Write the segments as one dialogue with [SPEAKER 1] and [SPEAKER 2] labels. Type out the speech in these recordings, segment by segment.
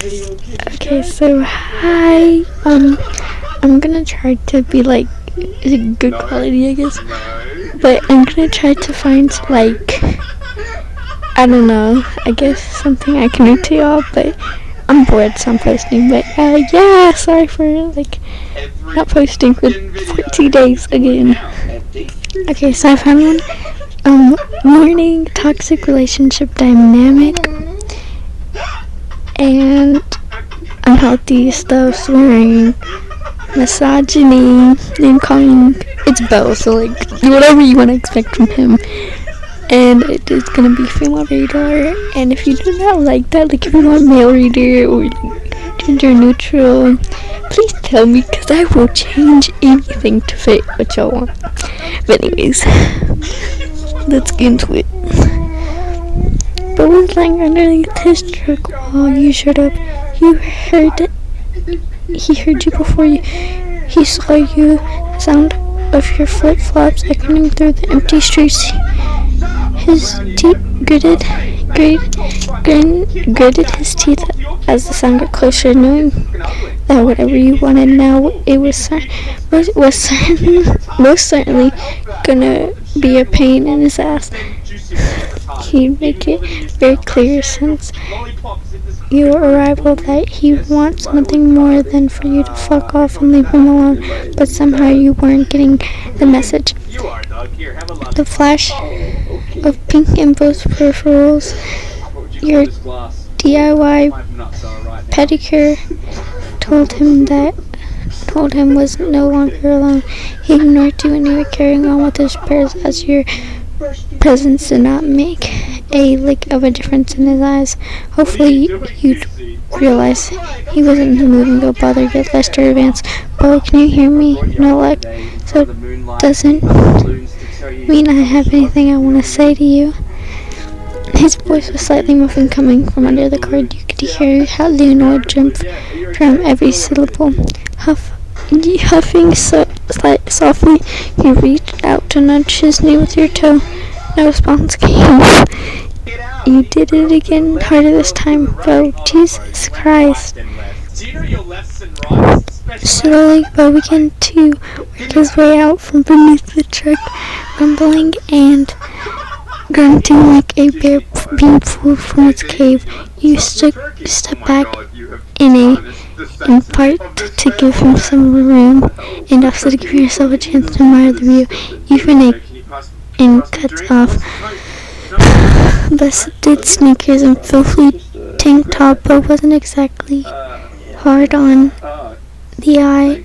[SPEAKER 1] Okay, so hi. I'm gonna try to be like good quality, I guess. But I'm gonna try to find like I don't know. I guess something I can do to y'all, but I'm bored, so I'm posting. But yeah, sorry for like not posting for 2 days again. Okay, so I found one. Warning: toxic relationship dynamic and unhealthy stuff, swearing, misogyny, name calling. It's Bell, so like whatever you want to expect from him. And it is gonna be female radar. And if you do not like that, like if you want male reader or like, gender neutral, please tell me, because I will change anything to fit what y'all want. But anyways, let's get into it. Bo was lying underneath his truck while you showed up. He heard you before he saw you. The sound of your flip-flops echoing through the empty streets. His teeth gritted his teeth as the sound got closer, knowing that whatever you wanted now, it was most certainly gonna be a pain in his ass. He'd make it very clear since your arrival that he wants nothing more than for you to fuck off and leave him alone, but somehow you weren't getting the message. The flash of pink in both peripherals, your DIY pedicure told him was no longer alone. He ignored you and you were carrying on with his prayers as your presence did not make a lick of a difference in his eyes. Hopefully you'd realize he wasn't in the mood and go bother get Lester advance. Bo, can you hear me? No luck. So it doesn't mean I have anything I want to say to you. His voice was slightly muffled coming from under the car. You could hear how Leonard jumped from every syllable. Huffing softly, you reached out to nudge his knee with your toe. No response came. You did it again, harder this time, Bo. Jesus Christ. Slowly, Bo began to work his way out from beneath the truck, rumbling and grunting like a bear being pulled from its cave. You stepped back in part to give him some room, and also to give yourself a chance to admire the view, even in cuts off busted sneakers and filthy tank top, but wasn't exactly hard on the eye.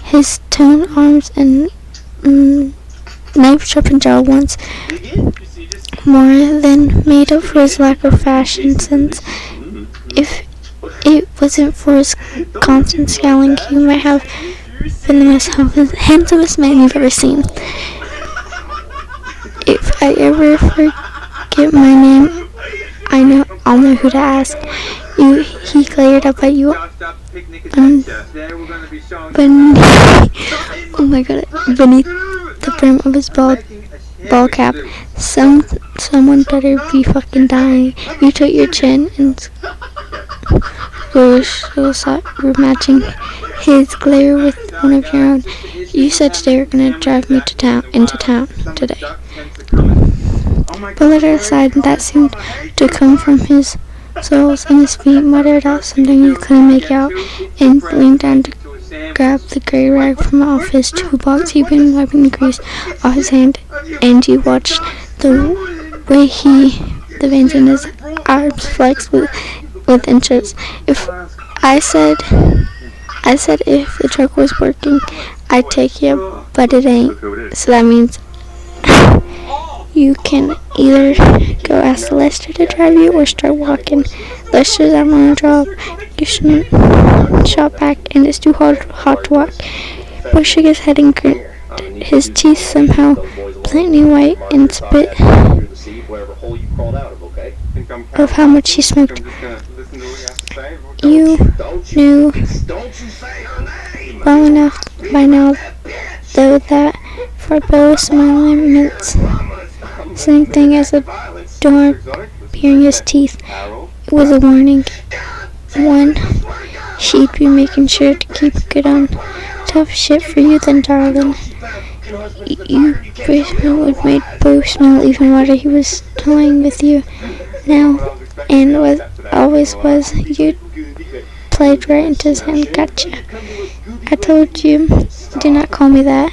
[SPEAKER 1] His toned arms and knife-sharpened jaw once more than made up for his lack of fashion sense. If it wasn't for his constant scowling, he might have been the most handsomest man you've ever seen. If I ever forget my name, I'll know who to ask. He glared up at you. Beneath the brim of his ball cap. Someone better be fucking dying. You took your chin and were matching his glare with one of your own. You said today were gonna drive me into town today. Pull it aside, and that seemed to come from his soles, and his feet muttered out something you couldn't make out, and leaned down to grab the gray rag from off his toolbox. He'd been wiping the grease off his hand, and you watched the way the veins in his arms flexed with inches. I said if the truck was working, I'd take you, but it ain't. So that means you can either go ask Lester to drive you or start walking. Lester's out on a job. You shouldn't shot back, and it's too hot to walk. Bo shook his head and grinned, his teeth somehow plainly white and spit of how much he smoked. You knew well enough by now, though, that for Bo, smiling meant same thing as a dog baring his teeth. was a warning. One, she'd be making sure to keep good on tough shit for you then, darling. You basement would make Bo smell even while he was toying with you now, and was always was. You played right into his hand. Gotcha. I told you, do not call me that.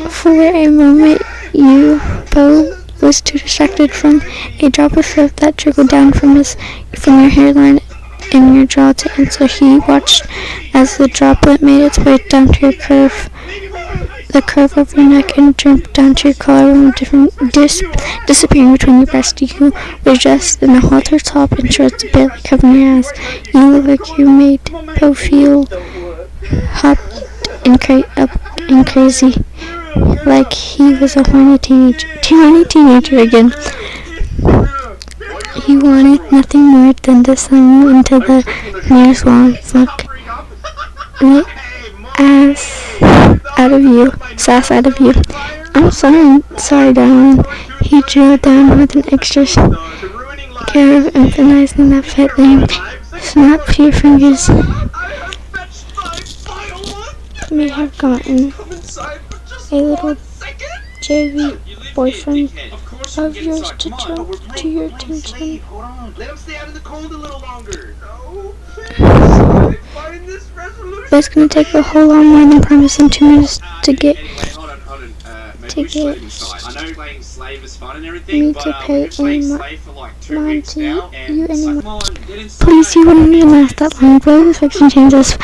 [SPEAKER 1] For a moment, Bo was too distracted from a drop of sweat that trickled down from your hairline and your jaw to answer. He watched as the droplet made its way down to the curve of your neck and dripped down to your collarbone, disappearing between your breasts. You were just in a halter top and shorts barely covering your ass. You looked like you made Bo feel hopped and crazy, like he was a horny teenager again. He wanted nothing more than to slam you into the nearest wall and fuck the sass out of you. I'm sorry, darling. He drilled down with an extra care of emphasizing that fat name. Snap your fingers. May have gotten a little JV boyfriend of yours to jump to your attention.
[SPEAKER 2] Let him stay out in the cold a little longer.
[SPEAKER 1] But it's gonna take a whole lot more than promising 2 minutes to get me to pay any mind to you anymore. Please, you wouldn't even last that long. Boy, this fiction changes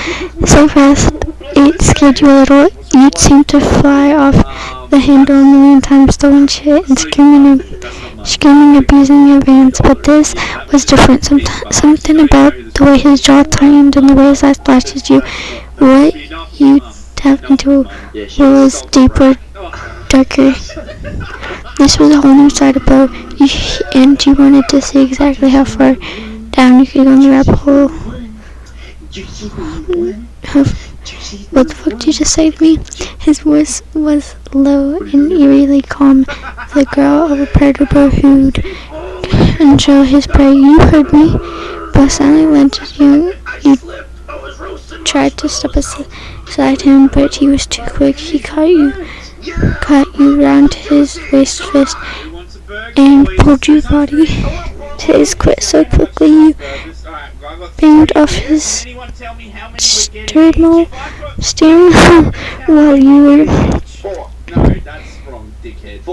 [SPEAKER 1] so fast it scared you a little. You'd seem to fly off the handle a million times, throwing shit and screaming, abusing your vans. But this was different. Something about the way his jaw tightened and the way his eyes flashed at you. What you tapped into was deeper, darker. This was a whole new side of Bo, and you wanted to see exactly how far down you could go in the rabbit hole. What the fuck did you just say to me? His voice was low and eerily calm. The girl of a predator who'd control his prey. You heard me. Bo suddenly leant at you. You tried to step aside him, but he was too quick. He caught you round his waist fist and pulled your body to his quit so quickly you banged off his sternal steering while you were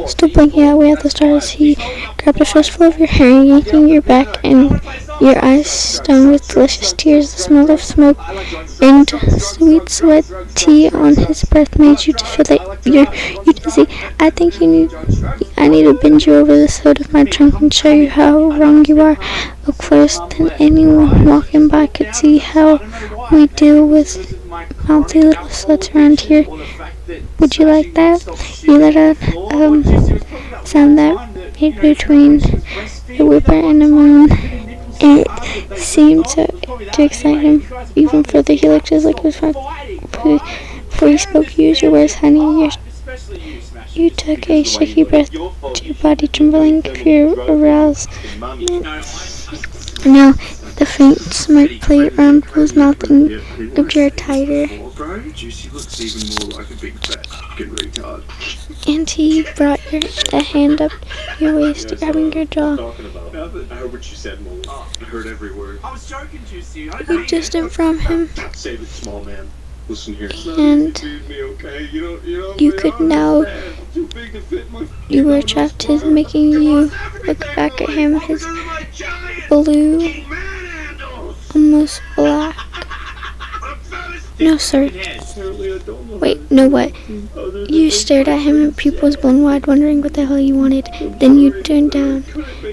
[SPEAKER 1] still blinking away at the stars. He grabbed a fistful of your hair, yanking your back and your eyes stung with delicious tears. The smell of smoke and sweet sweat tea on his breath made you feel like you're dizzy. I think I need to bend you over this hood of my trunk and show you how wrong you are. Look, first than anyone walking by could see how we deal with mouthy little sluts around here. Would you like that? You let out sound that made between a whimper and a moan. It seemed to excite him even further. He looked just like his friend before he spoke. Use your words, honey. You took a shaky breath to your body, trembling, fear aroused. Now, the faint smirk played around Bo's mouth and gripped her tighter. And he brought a hand up your waist, grabbing your jaw.
[SPEAKER 3] I heard what you said, Mole. I heard every word.
[SPEAKER 2] I was joking, Juicy.
[SPEAKER 1] You distant from him.
[SPEAKER 3] Save it, small man. Listen here.
[SPEAKER 1] And you could now. You were trapped, his making you look back at him, his blue, almost black. No, sir. Wait, no, what? You stared at him and pupils blown wide, wondering what the hell you wanted. Then you turned down.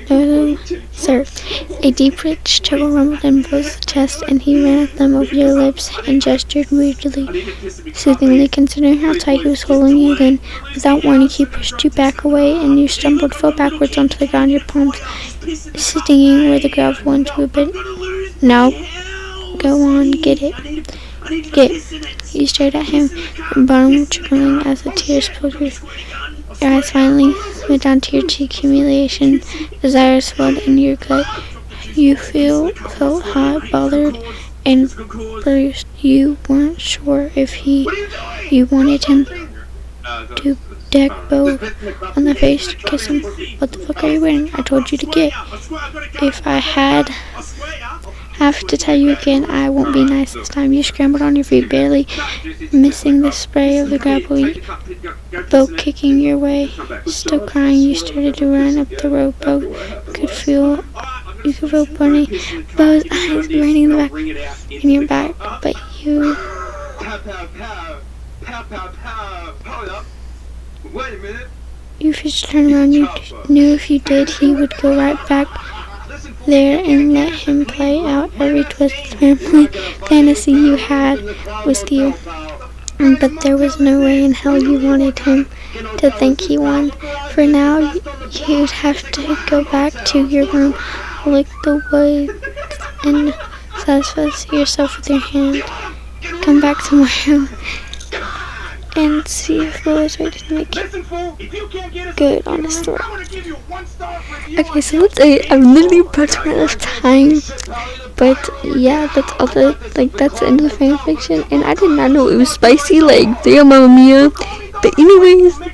[SPEAKER 1] No, sir. A deep, rich chuckle rumbled in Bo's chest, and he ran them over your lips and gestured weirdly, soothingly, considering how tight he was holding you. Then, without warning, he pushed you back away, and you stumbled, fell backwards onto the ground, your palms stinging where the gravel went to a bit. Now, go on, get it. You stared at him, your bottom trembling as the tears pulled your eyes finally went down to your cheek. Humiliation, desire swelled in your gut. You felt hot, bothered, and bruised. You weren't sure if you wanted him to deck both on the face to kiss him. What the fuck are you wearing? I told you to get. If I have to tell you again, I won't be nice this time. You scrambled on your feet, barely missing the spray of the gravel boat kicking your way. Still crying, you started to run up the road. Boat could feel Bonnie Bo's eyes burning in your back, but you
[SPEAKER 2] Wait a minute.
[SPEAKER 1] you just turned around. You knew if you did, he would go right back there and let him play out every twisted family fantasy you had with you. But there was no way in hell you wanted him to think he won. For now, you'd have to go back to your room, lick the woods, and satisfy yourself with your hand. Come back tomorrow and see if Will is ready to make it good on the story. Okay, so let's say I'm literally about to run out of time. But yeah, that's all that's the end of the fan fiction, and I did not know it was spicy, like damn mamma mia. But anyways, bye.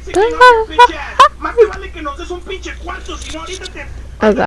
[SPEAKER 1] Oh god.